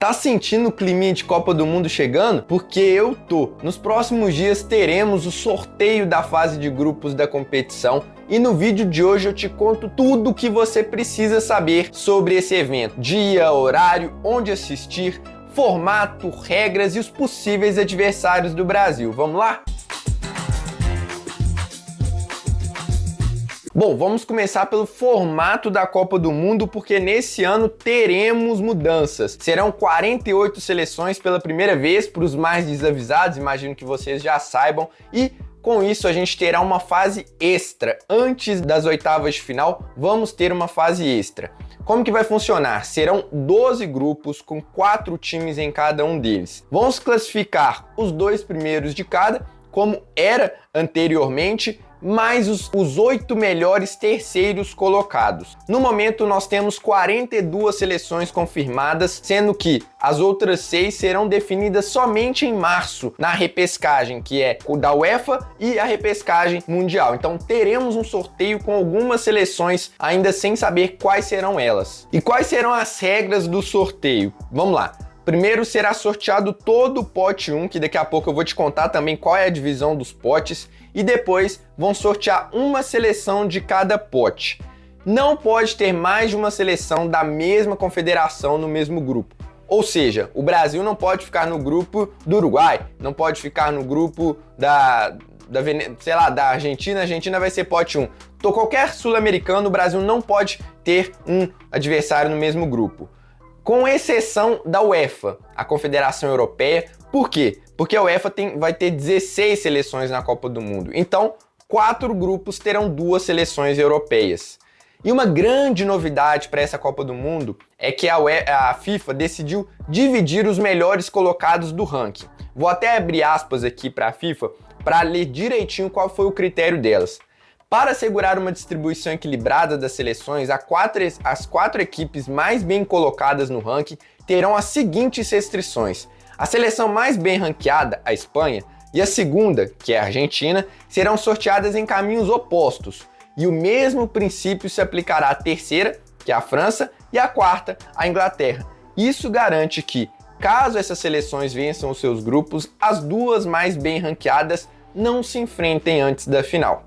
Tá sentindo o climinha de Copa do Mundo chegando? Porque eu tô. Nos próximos dias teremos o sorteio da fase de grupos da competição e no vídeo de hoje eu te conto tudo o que você precisa saber sobre esse evento. Dia, horário, onde assistir, formato, regras e os possíveis adversários do Brasil. Vamos lá? Bom, vamos começar pelo formato da Copa do Mundo, porque nesse ano teremos mudanças. Serão 48 seleções pela primeira vez, para os mais desavisados, imagino que vocês já saibam, e com isso a gente terá uma fase extra. Antes das oitavas de final, vamos ter uma fase extra. Como que vai funcionar? Serão 12 grupos com 4 times em cada um deles. Vamos classificar os 2 primeiros de cada, como era anteriormente, mais os 8 melhores terceiros colocados. No momento nós temos 42 seleções confirmadas, sendo que as outras 6 serão definidas somente em março, na repescagem, que é o da UEFA e a repescagem mundial. Então teremos um sorteio com algumas seleções ainda sem saber quais serão elas. E quais serão as regras do sorteio? Vamos lá. Primeiro será sorteado todo o pote 1, que daqui a pouco eu vou te contar também qual é a divisão dos potes, e depois vão sortear uma seleção de cada pote. Não pode ter mais de uma seleção da mesma confederação no mesmo grupo. Ou seja, o Brasil não pode ficar no grupo do Uruguai, não pode ficar no grupo da Argentina. A Argentina vai ser pote 1. Então, qualquer sul-americano, o Brasil não pode ter um adversário no mesmo grupo. Com exceção da UEFA, a Confederação Europeia. Por quê? Porque a UEFA vai ter 16 seleções na Copa do Mundo. Então, 4 grupos terão 2 seleções europeias. E uma grande novidade para essa Copa do Mundo é que a FIFA decidiu dividir os melhores colocados do ranking. Vou até abrir aspas aqui para a FIFA para ler direitinho qual foi o critério delas. Para assegurar uma distribuição equilibrada das seleções, as 4 equipes mais bem colocadas no ranking terão as seguintes restrições. A seleção mais bem ranqueada, a Espanha, e a segunda, que é a Argentina, serão sorteadas em caminhos opostos. E o mesmo princípio se aplicará à terceira, que é a França, e à quarta, a Inglaterra. Isso garante que, caso essas seleções vençam os seus grupos, as 2 mais bem ranqueadas não se enfrentem antes da final.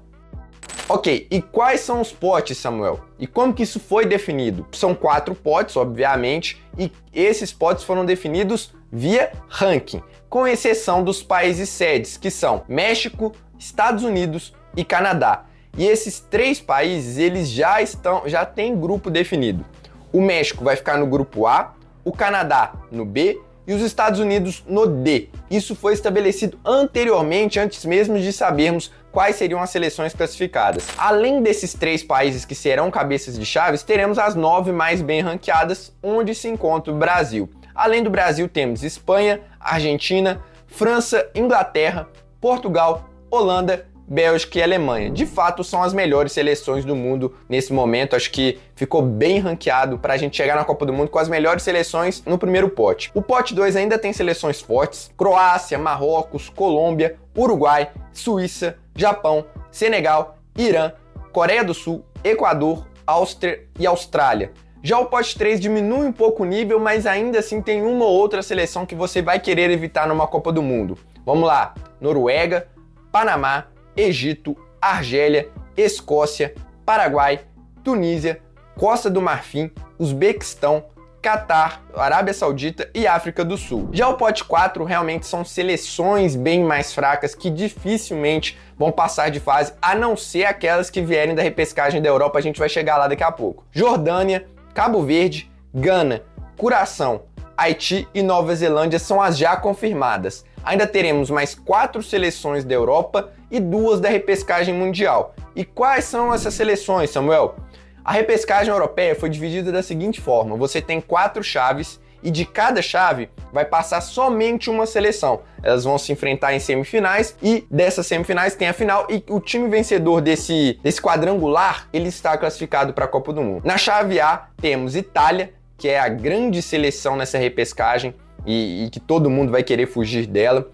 Ok, e quais são os potes, Samuel? E como que isso foi definido? São 4 potes, obviamente, e esses potes foram definidos via ranking, com exceção dos países sedes, que são México, Estados Unidos e Canadá. E esses 3 países, eles já têm grupo definido. O México vai ficar no grupo A, o Canadá no B e os Estados Unidos no D. Isso foi estabelecido anteriormente, antes mesmo de sabermos quais seriam as seleções classificadas. Além desses 3 países que serão cabeças de chaves, teremos as 9 mais bem ranqueadas, onde se encontra o Brasil. Além do Brasil, temos Espanha, Argentina, França, Inglaterra, Portugal, Holanda, Bélgica e Alemanha. De fato, são as melhores seleções do mundo nesse momento. Acho que ficou bem ranqueado para a gente chegar na Copa do Mundo com as melhores seleções no primeiro pote. O pote 2 ainda tem seleções fortes: Croácia, Marrocos, Colômbia, Uruguai, Suíça, Japão, Senegal, Irã, Coreia do Sul, Equador, Áustria e Austrália. Já o pote 3 diminui um pouco o nível, mas ainda assim tem uma ou outra seleção que você vai querer evitar numa Copa do Mundo. Vamos lá: Noruega, Panamá, Egito, Argélia, Escócia, Paraguai, Tunísia, Costa do Marfim, Uzbequistão, Catar, Arábia Saudita e África do Sul. Já o pote 4 realmente são seleções bem mais fracas que dificilmente vão passar de fase, a não ser aquelas que vierem da repescagem da Europa. A gente vai chegar lá daqui a pouco. Jordânia, Cabo Verde, Gana, Curaçao, Haiti e Nova Zelândia são as já confirmadas. Ainda teremos mais 4 seleções da Europa e 2 da repescagem mundial. E quais são essas seleções, Samuel? A repescagem europeia foi dividida da seguinte forma: você tem 4 chaves e de cada chave vai passar somente uma seleção. Elas vão se enfrentar em semifinais e dessas semifinais tem a final, e o time vencedor desse quadrangular, ele está classificado para a Copa do Mundo. Na chave A temos Itália, que é a grande seleção nessa repescagem e que todo mundo vai querer fugir dela.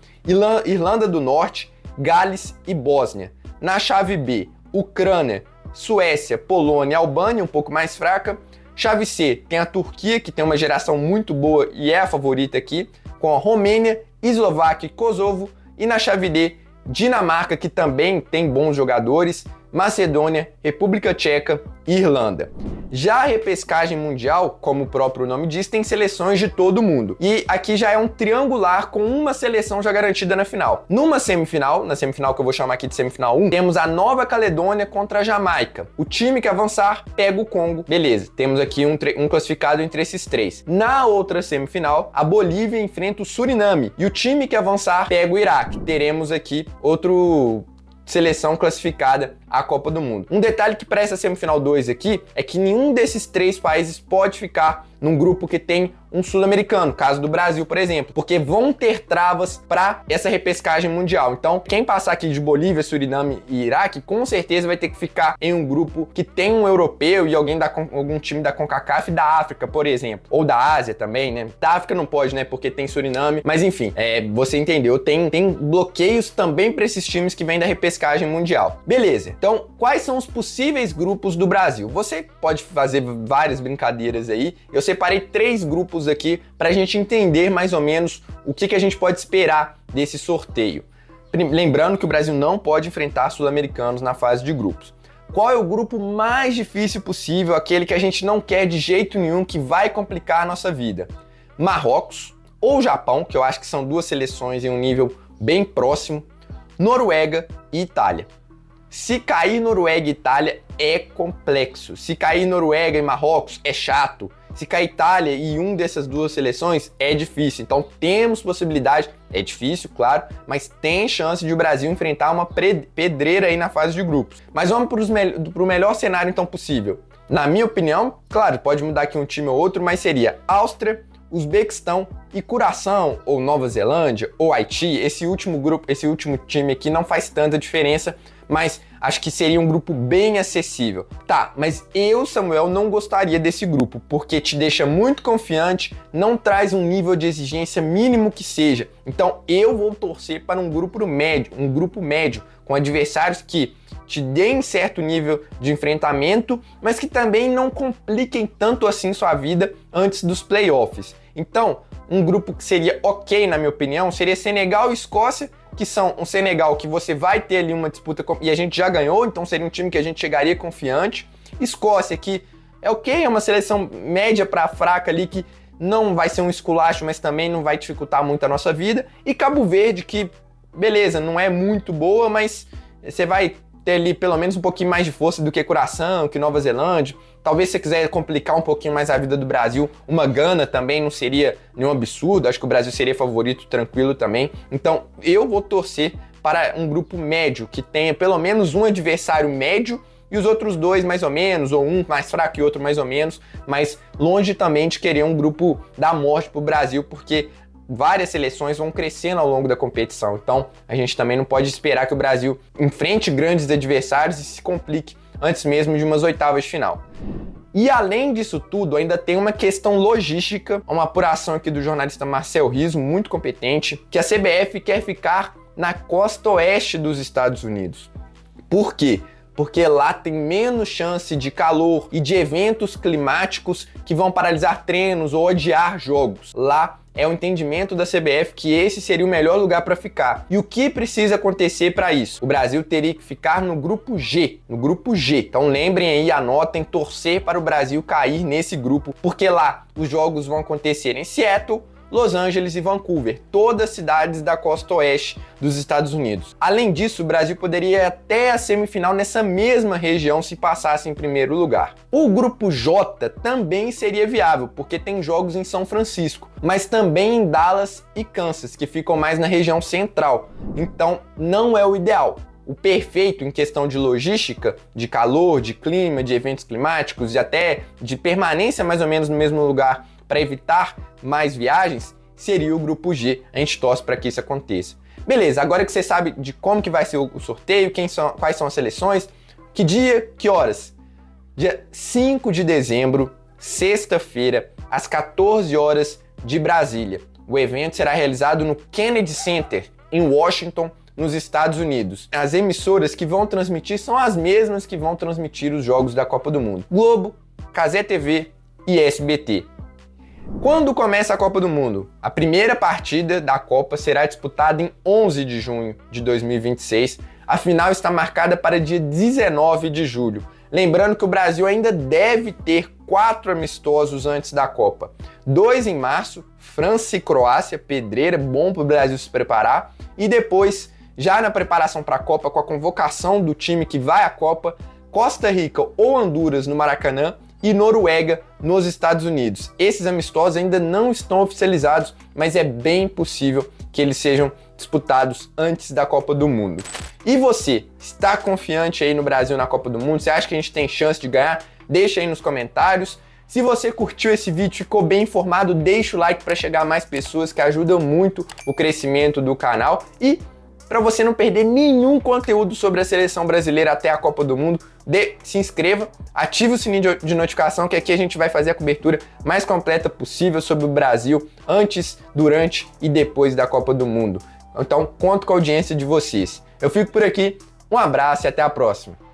Irlanda do Norte, Gales e Bósnia. Na chave B, Ucrânia, Suécia, Polônia e Albânia, um pouco mais fraca. Chave C tem a Turquia, que tem uma geração muito boa e é a favorita aqui, com a Romênia, Eslováquia e Kosovo. E na chave D, Dinamarca, que também tem bons jogadores, Macedônia, República Tcheca e Irlanda. Já a repescagem mundial, como o próprio nome diz, tem seleções de todo mundo. E aqui já é um triangular com uma seleção já garantida na final. Numa semifinal, na semifinal que eu vou chamar aqui de semifinal 1, temos a Nova Caledônia contra a Jamaica. O time que avançar pega o Congo. Beleza, temos aqui um classificado entre esses três. Na outra semifinal, a Bolívia enfrenta o Suriname. E o time que avançar pega o Iraque. Teremos aqui outro seleção classificada à Copa do Mundo. Um detalhe que para essa semifinal 2 aqui é que nenhum desses três países pode ficar num grupo que tem um sul-americano, caso do Brasil, por exemplo, porque vão ter travas para essa repescagem mundial. Então, quem passar aqui de Bolívia, Suriname e Iraque, com certeza vai ter que ficar em um grupo que tem um europeu e algum time da CONCACAF e da África, por exemplo, ou da Ásia também, né? Da África não pode, né? Porque tem Suriname, mas enfim, você entendeu, tem bloqueios também para esses times que vêm da repescagem mundial. Beleza. Então, quais são os possíveis grupos do Brasil? Você pode fazer várias brincadeiras aí. Eu separei 3 grupos aqui para a gente entender mais ou menos o que a gente pode esperar desse sorteio. Lembrando que o Brasil não pode enfrentar sul-americanos na fase de grupos. Qual é o grupo mais difícil possível, aquele que a gente não quer de jeito nenhum, que vai complicar a nossa vida? Marrocos ou Japão, que eu acho que são duas seleções em um nível bem próximo, Noruega e Itália. Se cair Noruega e Itália é complexo. Se cair Noruega e Marrocos é chato. Se cair Itália e um dessas duas seleções é difícil. Então temos possibilidade, é difícil, claro, mas tem chance de o Brasil enfrentar uma pedreira aí na fase de grupos. Mas vamos para o melhor cenário então possível. Na minha opinião, claro, pode mudar aqui um time ou outro, mas seria Áustria, Uzbequistão e Curaçao, ou Nova Zelândia, ou Haiti. Esse último time aqui não faz tanta diferença, mas acho que seria um grupo bem acessível. Tá, mas eu, Samuel, não gostaria desse grupo, porque te deixa muito confiante, não traz um nível de exigência mínimo que seja. Então eu vou torcer para um grupo médio, com adversários que te deem certo nível de enfrentamento, mas que também não compliquem tanto assim sua vida antes dos playoffs. Então, um grupo que seria ok, na minha opinião, seria Senegal e Escócia, que são um Senegal que você vai ter ali uma disputa, e a gente já ganhou, então seria um time que a gente chegaria confiante. Escócia, que é ok, é uma seleção média para fraca ali, que não vai ser um esculacho, mas também não vai dificultar muito a nossa vida. E Cabo Verde, que, beleza, não é muito boa, mas você vai ter ali pelo menos um pouquinho mais de força do que Curaçao, que Nova Zelândia. Talvez se você quiser complicar um pouquinho mais a vida do Brasil, uma Gana também não seria nenhum absurdo, acho que o Brasil seria favorito tranquilo também. Então eu vou torcer para um grupo médio, que tenha pelo menos um adversário médio e os outros dois mais ou menos, ou um mais fraco e outro mais ou menos, mas longe também de querer um grupo da morte para o Brasil, porque várias seleções vão crescendo ao longo da competição. Então a gente também não pode esperar que o Brasil enfrente grandes adversários e se complique antes mesmo de umas oitavas de final. E além disso tudo, ainda tem uma questão logística, uma apuração aqui do jornalista Marcel Riso, muito competente, que a CBF quer ficar na costa oeste dos Estados Unidos. Por quê? Porque lá tem menos chance de calor e de eventos climáticos que vão paralisar treinos ou adiar jogos. Lá é o entendimento da CBF que esse seria o melhor lugar para ficar. E o que precisa acontecer para isso? O Brasil teria que ficar no grupo G. Então lembrem aí, anotem, torcer para o Brasil cair nesse grupo, porque lá os jogos vão acontecer em Seattle, Los Angeles e Vancouver, todas cidades da costa oeste dos Estados Unidos. Além disso, o Brasil poderia ir até a semifinal nessa mesma região se passasse em primeiro lugar. O grupo J também seria viável, porque tem jogos em São Francisco, mas também em Dallas e Kansas, que ficam mais na região central. Então, não é o ideal. O perfeito em questão de logística, de calor, de clima, de eventos climáticos e até de permanência mais ou menos no mesmo lugar para evitar mais viagens, seria o grupo G. A gente torce para que isso aconteça. Beleza, agora que você sabe de como que vai ser o sorteio, quais são as seleções, que dia, que horas? Dia 5 de dezembro, sexta-feira, às 14 horas de Brasília. O evento será realizado no Kennedy Center, em Washington, nos Estados Unidos. As emissoras que vão transmitir são as mesmas que vão transmitir os jogos da Copa do Mundo: Globo, Cazé TV, e SBT. Quando começa a Copa do Mundo? A primeira partida da Copa será disputada em 11 de junho de 2026. A final está marcada para dia 19 de julho. Lembrando que o Brasil ainda deve ter 4 amistosos antes da Copa. 2 em março, França e Croácia, pedreira, bom para o Brasil se preparar. E depois, já na preparação para a Copa, com a convocação do time que vai à Copa, Costa Rica ou Honduras no Maracanã e Noruega nos Estados Unidos. Esses amistosos ainda não estão oficializados, mas é bem possível que eles sejam disputados antes da Copa do Mundo. E você, está confiante aí no Brasil na Copa do Mundo? Você acha que a gente tem chance de ganhar? Deixa aí nos comentários. Se você curtiu esse vídeo, ficou bem informado, deixa o like para chegar a mais pessoas, que ajuda muito o crescimento do canal. E para você não perder nenhum conteúdo sobre a seleção brasileira até a Copa do Mundo, se inscreva, ative o sininho de notificação, que aqui a gente vai fazer a cobertura mais completa possível sobre o Brasil antes, durante e depois da Copa do Mundo. Então, conto com a audiência de vocês. Eu fico por aqui, um abraço e até a próxima.